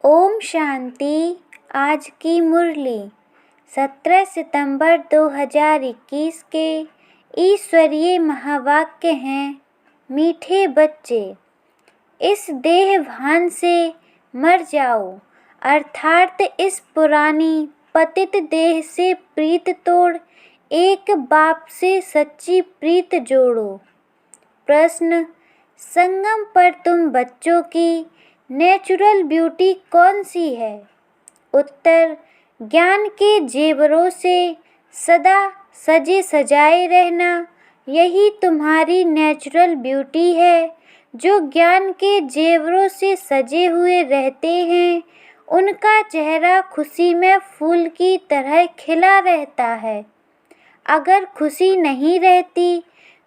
ओम शांति। आज की मुरली 17 सितंबर 2021 के ईश्वरीय महावाक्य हैं। मीठे बच्चे, इस देह भान से मर जाओ, अर्थात इस पुरानी पतित देह से प्रीत तोड़ एक बाप से सच्ची प्रीत जोड़ो। प्रश्न, संगम पर तुम बच्चों की नेचुरल ब्यूटी कौन सी है? उत्तर, ज्ञान के जेवरों से सदा सजे सजाए रहना, यही तुम्हारी नेचुरल ब्यूटी है। जो ज्ञान के जेवरों से सजे हुए रहते हैं, उनका चेहरा खुशी में फूल की तरह खिला रहता है। अगर खुशी नहीं रहती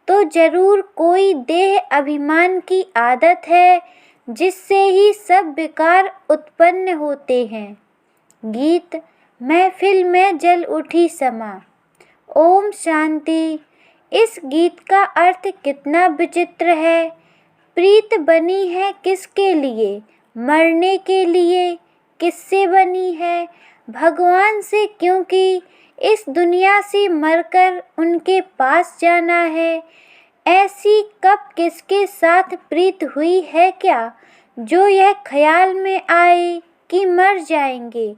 तो जरूर कोई देह अभिमान की आदत है, जिससे ही सब विकार उत्पन्न होते हैं। गीत महफिल में जल उठी समा। ओम शांति। इस गीत का अर्थ कितना विचित्र है। प्रीत बनी है किसके लिए? मरने के लिए। किससे बनी है? भगवान से, क्योंकि इस दुनिया से मरकर उनके पास जाना है। ऐसी कब किसके साथ प्रीत हुई है क्या, जो यह ख्याल में आए कि मर जाएंगे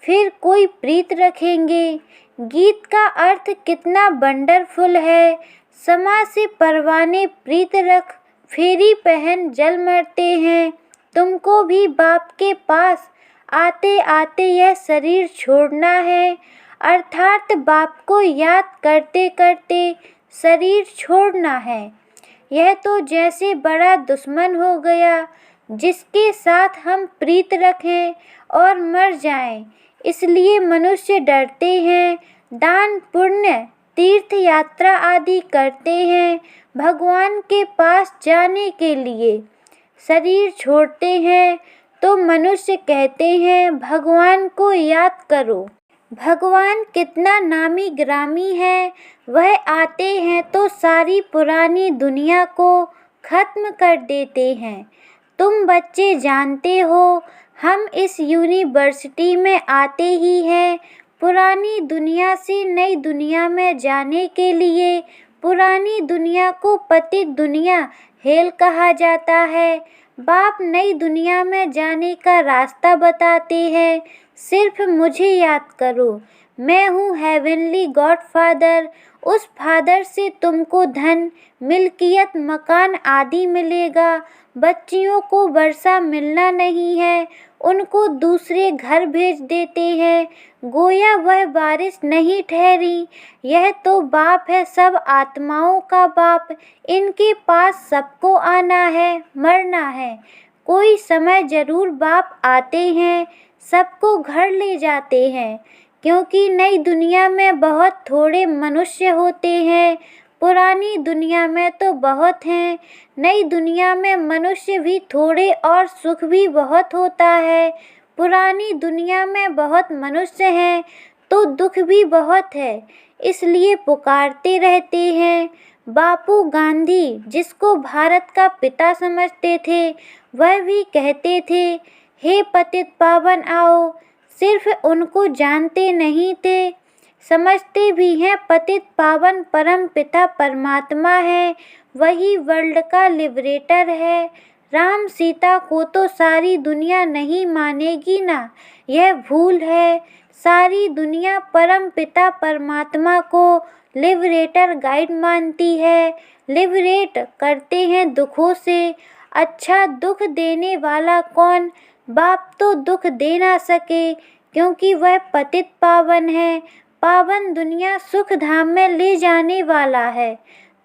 फिर कोई प्रीत रखेंगे। गीत का अर्थ कितना वंडरफुल है। समा से परवाने प्रीत रख, फेरी पहन जल मरते हैं। तुमको भी बाप के पास आते आते यह शरीर छोड़ना है, अर्थात बाप को याद करते करते शरीर छोड़ना है। यह तो जैसे बड़ा दुश्मन हो गया, जिसके साथ हम प्रीत रखें और मर जाएं। इसलिए मनुष्य डरते हैं, दान पुण्य तीर्थ यात्रा आदि करते हैं, भगवान के पास जाने के लिए शरीर छोड़ते हैं। तो मनुष्य कहते हैं, भगवान को याद करो। भगवान कितना नामी ग्रामी है। वह आते हैं तो सारी पुरानी दुनिया को खत्म कर देते हैं। तुम बच्चे जानते हो, हम इस यूनिवर्सिटी में आते ही हैं पुरानी दुनिया से नई दुनिया में जाने के लिए। पुरानी दुनिया को पतित दुनिया हेल कहा जाता है। बाप नई दुनिया में जाने का रास्ता बताते हैं। सिर्फ मुझे याद करो, मैं हूँ हेवनली गॉड फादर। उस फादर से तुमको धन, मिल्कियत, मकान आदि मिलेगा। बच्चियों को वर्षा मिलना नहीं है, उनको दूसरे घर भेज देते हैं, गोया वह बारिश नहीं ठहरी। यह तो बाप है, सब आत्माओं का बाप। इनके पास सबको आना है, मरना है। कोई समय जरूर बाप आते हैं, सबको घर ले जाते हैं, क्योंकि नई दुनिया में बहुत थोड़े मनुष्य होते हैं। पुरानी दुनिया में तो बहुत हैं। नई दुनिया में मनुष्य भी थोड़े और सुख भी बहुत होता है। पुरानी दुनिया में बहुत मनुष्य हैं तो दुख भी बहुत है, इसलिए पुकारते रहते हैं। बापू गांधी, जिसको भारत का पिता समझते थे, वह भी कहते थे, हे पतित पावन आओ। सिर्फ उनको जानते नहीं थे, समझते भी हैं पतित पावन परम पिता परमात्मा है, वही वर्ल्ड का लिबरेटर है। राम सीता को तो सारी दुनिया नहीं मानेगी ना, यह भूल है। सारी दुनिया परम पिता परमात्मा को लिबरेटर गाइड मानती है, लिबरेट करते हैं दुखों से। अच्छा दुख देने वाला कौन? बाप तो दुख दे ना सके, क्योंकि वह पतित पावन है। पावन दुनिया सुख धाम में ले जाने वाला है।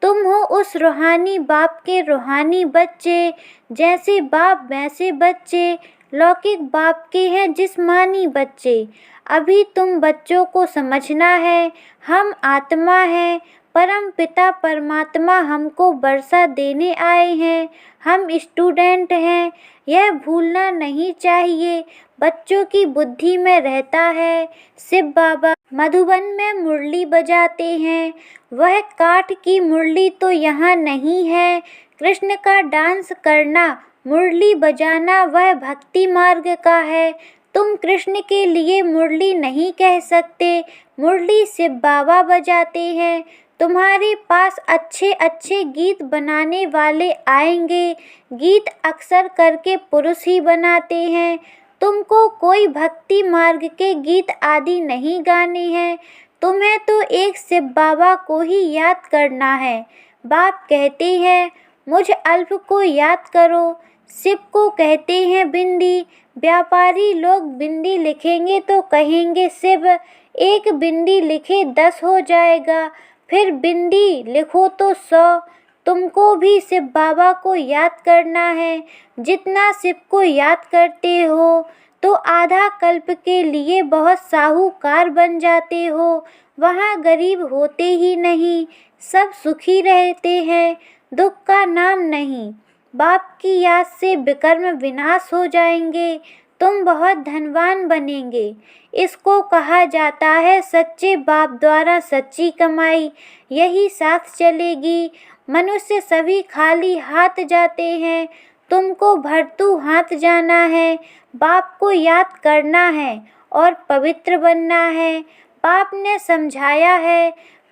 तुम हो उस रूहानी बाप के रूहानी बच्चे। जैसे बाप वैसे बच्चे, लौकिक बाप के हैं जिस्मानी बच्चे। अभी तुम बच्चों को समझना है, हम आत्मा हैं, परम पिता परमात्मा हमको वर्षा देने आए हैं, हम स्टूडेंट हैं, यह भूलना नहीं चाहिए। बच्चों की बुद्धि में रहता है। शिव बाबा मधुबन में मुरली बजाते हैं, वह काठ की मुरली तो यहाँ नहीं है। कृष्ण का डांस करना मुरली बजाना वह भक्ति मार्ग का है। तुम कृष्ण के लिए मुरली नहीं कह सकते, मुरली शिव बाबा बजाते हैं। तुम्हारे पास अच्छे अच्छे गीत बनाने वाले आएंगे। गीत अक्सर करके पुरुष ही बनाते हैं। तुमको कोई भक्ति मार्ग के गीत आदि नहीं गाने हैं। तुम्हें तो एक शिव बाबा को ही याद करना है। बाप कहते हैं मुझ अल्प को याद करो। शिव को कहते हैं बिंदी। व्यापारी लोग बिंदी लिखेंगे तो कहेंगे शिव। एक बिंदी लिखे 10 हो जाएगा, फिर बिंदी लिखो तो 100। तुमको भी शिव बाबा को याद करना है। जितना शिव को याद करते हो तो आधा कल्प के लिए बहुत साहूकार बन जाते हो। वहाँ गरीब होते ही नहीं, सब सुखी रहते हैं, दुख का नाम नहीं। बाप की याद से विकर्म विनाश हो जाएंगे, तुम बहुत धनवान बनेंगे। इसको कहा जाता है सच्चे बाप द्वारा सच्ची कमाई, यही साथ चलेगी। मनुष्य सभी खाली हाथ जाते हैं, तुमको भरतू हाथ जाना है। बाप को याद करना है और पवित्र बनना है। बाप ने समझाया है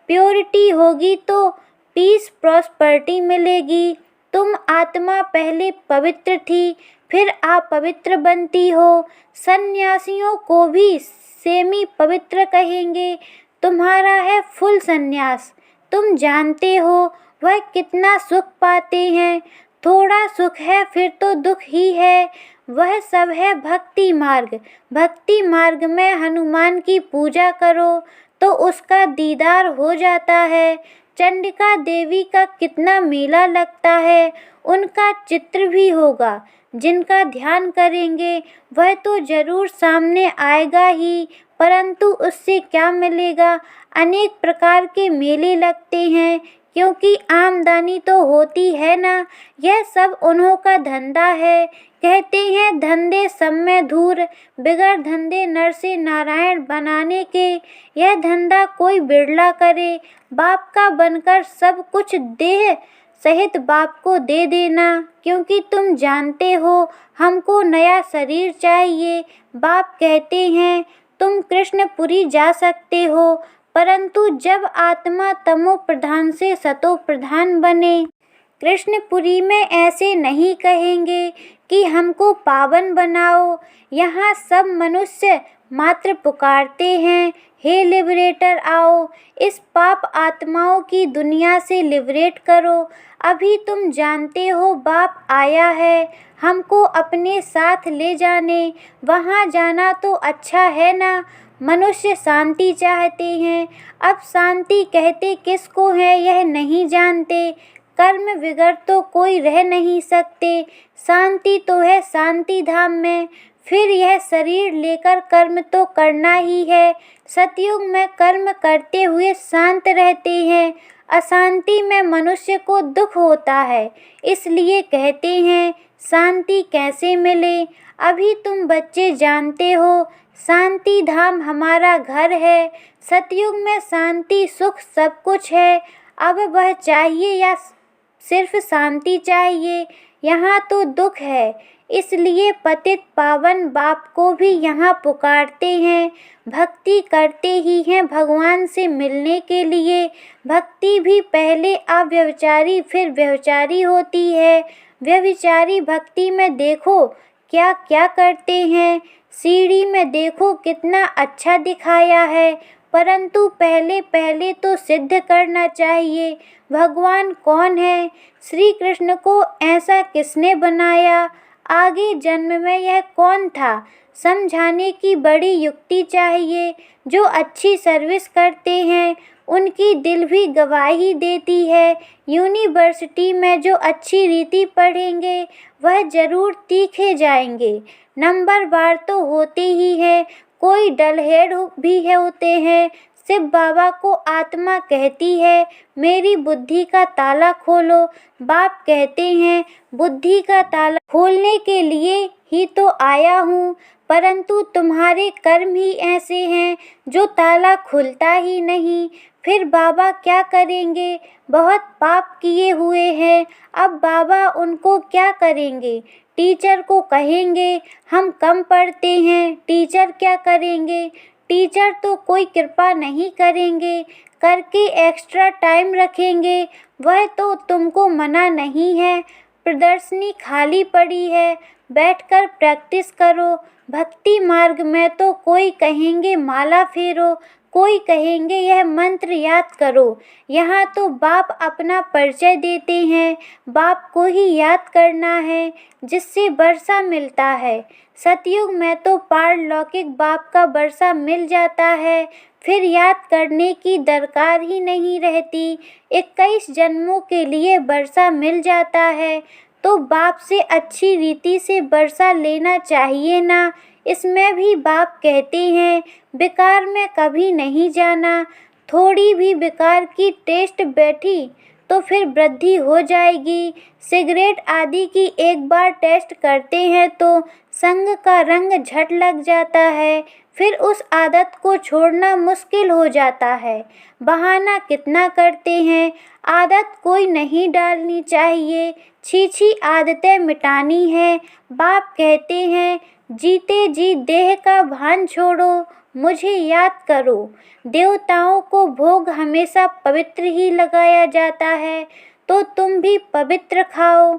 प्योरिटी होगी तो पीस प्रॉस्पर्टी मिलेगी। तुम आत्मा पहले पवित्र थी, फिर आप पवित्र बनती हो। सन्यासियों को भी सेमी पवित्र कहेंगे। तुम्हारा है फुल सन्यास। तुम जानते हो वह कितना सुख पाते हैं। थोड़ा सुख है फिर तो दुख ही है। वह सब है भक्ति मार्ग। भक्ति मार्ग में हनुमान की पूजा करो तो उसका दीदार हो जाता है। चंडिका देवी का कितना मेला लगता है, उनका चित्र भी होगा। जिनका ध्यान करेंगे वह तो जरूर सामने आएगा ही, परंतु उससे क्या मिलेगा। अनेक प्रकार के मेले लगते हैं क्योंकि आमदनी तो होती है ना। यह सब उन्हों का धंधा है। कहते हैं धंधे सब में धूर, बिगड़ धंधे नर से नारायण बनाने के। यह धंधा कोई बिरला करे। बाप का बनकर सब कुछ देह सहित बाप को दे देना, क्योंकि तुम जानते हो हमको नया शरीर चाहिए। बाप कहते हैं तुम कृष्णपुरी जा सकते हो, परंतु जब आत्मा तमो प्रधान से सतो प्रधान बने। कृष्णपुरी में ऐसे नहीं कहेंगे कि हमको पावन बनाओ। यहाँ सब मनुष्य मात्र पुकारते हैं हे लिबरेटर आओ, इस पाप आत्माओं की दुनिया से लिबरेट करो। अभी तुम जानते हो बाप आया है हमको अपने साथ ले जाने। वहाँ जाना तो अच्छा है ना। मनुष्य शांति चाहते हैं। अब शांति कहते किसको है यह नहीं जानते। कर्म बिगड़ तो कोई रह नहीं सकते। शांति तो है शांति धाम में। फिर यह शरीर लेकर कर्म तो करना ही है। सतयुग में कर्म करते हुए शांत रहते हैं। अशांति में मनुष्य को दुख होता है, इसलिए कहते हैं शांति कैसे मिले। अभी तुम बच्चे जानते हो शांति धाम हमारा घर है। सतयुग में शांति सुख सब कुछ है। अब वह चाहिए या सिर्फ शांति चाहिए। यहाँ तो दुख है, इसलिए पतित पावन बाप को भी यहाँ पुकारते हैं। भक्ति करते ही हैं भगवान से मिलने के लिए। भक्ति भी पहले अव्यभिचारी फिर व्यभिचारी होती है। व्यभिचारी भक्ति में देखो क्या क्या करते हैं। सीढ़ी में देखो कितना अच्छा दिखाया है, परंतु पहले पहले तो सिद्ध करना चाहिए भगवान कौन है। श्री कृष्ण को ऐसा किसने बनाया, आगे जन्म में यह कौन था, समझाने की बड़ी युक्ति चाहिए। जो अच्छी सर्विस करते हैं उनकी दिल भी गवाही देती है। यूनिवर्सिटी में जो अच्छी रीति पढ़ेंगे वह जरूर तीखे जाएंगे। नंबर बार तो होते ही है, कोई डलहेड भी है होते हैं। शिव बाबा को आत्मा कहती है मेरी बुद्धि का ताला खोलो। बाप कहते हैं बुद्धि का ताला खोलने के लिए ही तो आया हूँ, परंतु तुम्हारे कर्म ही ऐसे हैं जो ताला खुलता ही नहीं। फिर बाबा क्या करेंगे? बहुत पाप किए हुए हैं, अब बाबा उनको क्या करेंगे? टीचर को कहेंगे हम कम पढ़ते हैं, टीचर क्या करेंगे? टीचर तो कोई कृपा नहीं करेंगे, करके एक्स्ट्रा टाइम रखेंगे, वह तो तुमको मना नहीं है। प्रदर्शनी खाली पड़ी है, बैठकर प्रैक्टिस करो। भक्ति मार्ग में तो कोई कहेंगे माला फेरो, कोई कहेंगे यह मंत्र याद करो। यहाँ तो बाप अपना परिचय देते हैं, बाप को ही याद करना है जिससे वर्षा मिलता है। सतयुग में तो पारलौकिक बाप का वर्षा मिल जाता है, फिर याद करने की दरकार ही नहीं रहती। 21 जन्मों के लिए वर्षा मिल जाता है, तो बाप से अच्छी रीति से वर्षा लेना चाहिए ना। इसमें भी बाप कहते हैं बेकार में कभी नहीं जाना। थोड़ी भी बेकार की टेस्ट बैठी तो फिर वृद्धि हो जाएगी। सिगरेट आदि की एक बार टेस्ट करते हैं तो संग का रंग झट लग जाता है, फिर उस आदत को छोड़ना मुश्किल हो जाता है। बहाना कितना करते हैं, आदत कोई नहीं डालनी चाहिए, छी आदतें मिटानी है। बाप कहते हैं जीते जी देह का भान छोड़ो, मुझे याद करो। देवताओं को भोग हमेशा पवित्र ही लगाया जाता है, तो तुम भी पवित्र खाओ।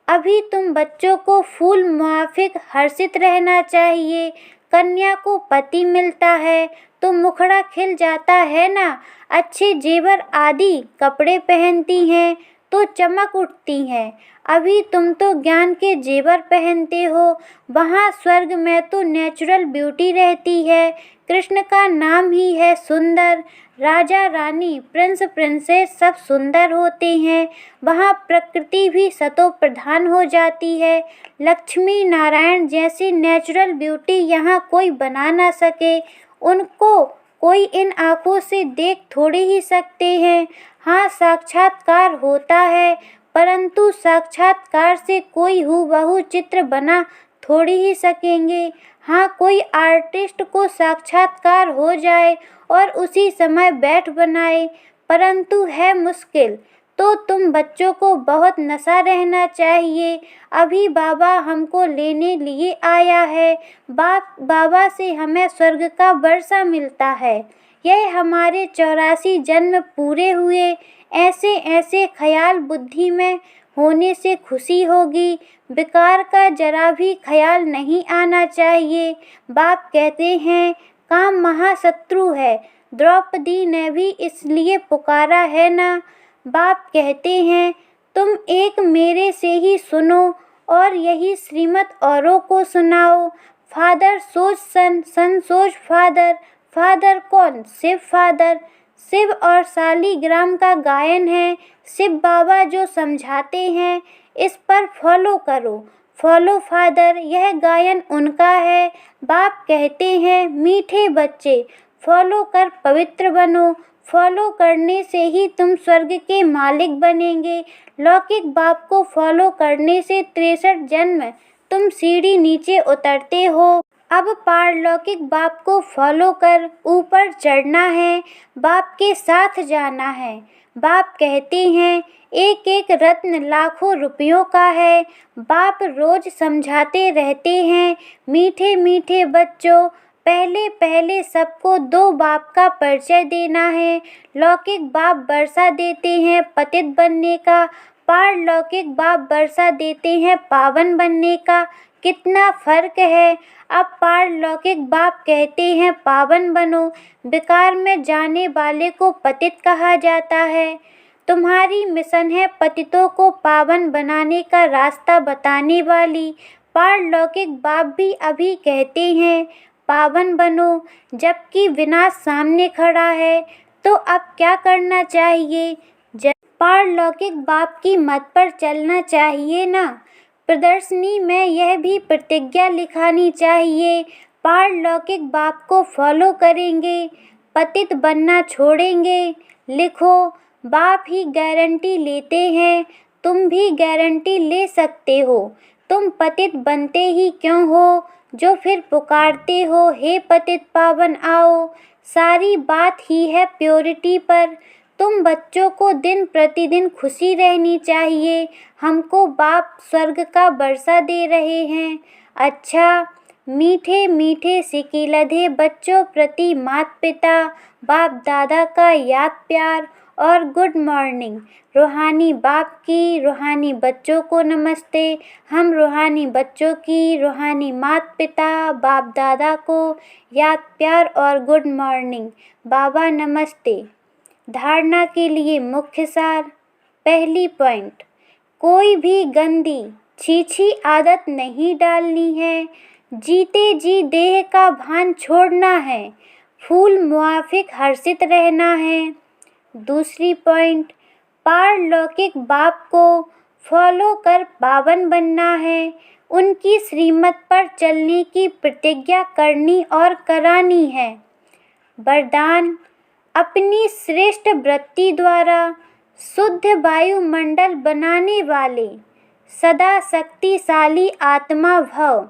अभी तुम बच्चों को फूल मुआफिक हर्षित रहना चाहिए। कन्या को पति मिलता है तो मुखड़ा खिल जाता है ना। अच्छे जेवर आदि कपड़े पहनती हैं तो चमक उठती हैं। अभी तुम तो ज्ञान के जेवर पहनते हो, वहाँ स्वर्ग में तो नेचुरल ब्यूटी रहती है। कृष्ण का नाम ही है सुंदर। राजा रानी प्रिंस प्रिंसेस सब सुंदर होते हैं, वहाँ प्रकृति भी सतो प्रधान हो जाती है। लक्ष्मी नारायण जैसी नेचुरल ब्यूटी यहाँ कोई बना ना सके, उनको कोई इन आँखों से देख थोड़े ही सकते हैं। हाँ, साक्षात्कार होता है, परंतु साक्षात्कार से कोई हूबहू चित्र बना थोड़ी ही सकेंगे। हाँ, कोई आर्टिस्ट को साक्षात्कार हो जाए और उसी समय बैठ बनाए, परंतु है मुश्किल। तो तुम बच्चों को बहुत नशा रहना चाहिए। अभी बाबा हमको लेने लिए आया है, बाबा से हमें स्वर्ग का वर्षा मिलता है। यह हमारे 84 जन्म पूरे हुए, ऐसे ऐसे ख्याल बुद्धि में होने से खुशी होगी। बेकार का जरा भी ख्याल नहीं आना चाहिए। बाप कहते हैं काम महाशत्रु है, द्रौपदी ने भी इसलिए पुकारा है ना। बाप कहते हैं तुम एक मेरे से ही सुनो और यही श्रीमत औरों को सुनाओ। फादर सोच सन, सन सोच फादर। फादर कौन? शिव फादर। शिव और शालीग्राम का गायन है। शिव बाबा जो समझाते हैं इस पर फॉलो करो, फॉलो फादर, यह गायन उनका है। बाप कहते हैं मीठे बच्चे फॉलो कर पवित्र बनो, फॉलो करने से ही तुम स्वर्ग के मालिक बनेंगे। लौकिक बाप को फॉलो करने से 63 जन्म तुम सीढ़ी नीचे उतरते हो। अब पारलौकिक बाप को फॉलो कर ऊपर चढ़ना है, बाप के साथ जाना है। बाप कहते हैं एक एक रत्न लाखों रुपयों का है। बाप रोज समझाते रहते हैं मीठे मीठे बच्चों, पहले पहले सबको 2 बाप का परिचय देना है। लौकिक बाप वर्षा देते हैं पतित बनने का, पारलौकिक बाप वर्षा देते हैं पावन बनने का। कितना फर्क है। अब पारलौकिक बाप कहते हैं पावन बनो, बेकार में जाने वाले को पतित कहा जाता है। तुम्हारी मिशन है पतितों को पावन बनाने का रास्ता बताने वाली। पारलौकिक बाप भी अभी कहते हैं पावन बनो, जबकि विनाश सामने खड़ा है। तो अब क्या करना चाहिए? पारलौकिक बाप की मत पर चलना चाहिए ना। प्रदर्शनी में यह भी प्रतिज्ञा लिखानी चाहिए, पारलौकिक बाप को फॉलो करेंगे, पतित बनना छोड़ेंगे। लिखो, बाप ही गारंटी लेते हैं, तुम भी गारंटी ले सकते हो। तुम पतित बनते ही क्यों हो, जो फिर पुकारते हो हे पतित पावन आओ। सारी बात ही है प्योरिटी पर। तुम बच्चों को दिन प्रतिदिन खुशी रहनी चाहिए। हमको बाप स्वर्ग का बरसा दे रहे हैं। अच्छा, मीठे मीठे सिक्के लधे बच्चों प्रति माता पिता बाप दादा का याद प्यार और गुड मॉर्निंग। रूहानी बाप की रूहानी बच्चों को नमस्ते। हम रूहानी बच्चों की रूहानी माता पिता बाप दादा को याद प्यार और गुड मॉर्निंग। बाबा नमस्ते। धारणा के लिए मुख्य सार। पहली पॉइंट, कोई भी गंदी छीछी आदत नहीं डालनी है। जीते जी देह का भान छोड़ना है। फूल मुआफिक हर्षित रहना है। दूसरी पॉइंट, पारलौकिक बाप को फॉलो कर पावन बनना है। उनकी श्रीमत पर चलने की प्रतिज्ञा करनी और करानी है। वरदान, अपनी श्रेष्ठ वृत्ति द्वारा शुद्ध वायुमंडल बनाने वाले सदा शक्तिशाली आत्मा भव।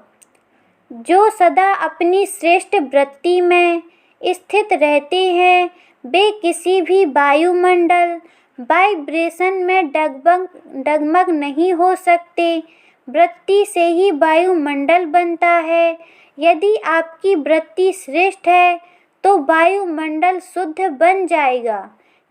जो सदा अपनी श्रेष्ठ वृत्ति में स्थित रहते हैं वे किसी भी वायुमंडल वाइब्रेशन में डगमग नहीं हो सकते। वृत्ति से ही वायुमंडल बनता है। यदि आपकी वृत्ति श्रेष्ठ है तो वायुमंडल शुद्ध बन जाएगा।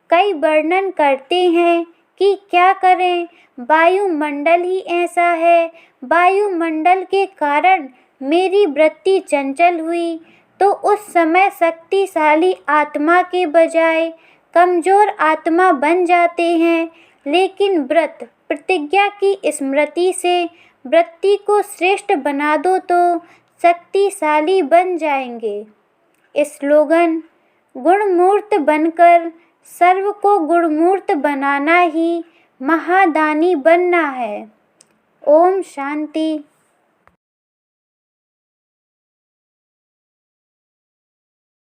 कई वर्णन करते हैं कि क्या करें, वायुमंडल ही ऐसा है। वायुमंडल के कारण मेरी वृत्ति चंचल हुई तो उस समय शक्तिशाली आत्मा के बजाय कमज़ोर आत्मा बन जाते हैं। लेकिन व्रत प्रतिज्ञा की स्मृति से वृत्ति को श्रेष्ठ बना दो तो शक्तिशाली बन जाएंगे। स्लोगन, गुणमूर्त बनकर सर्व को गुणमूर्त बनाना ही महादानी बनना है। ओम शांति।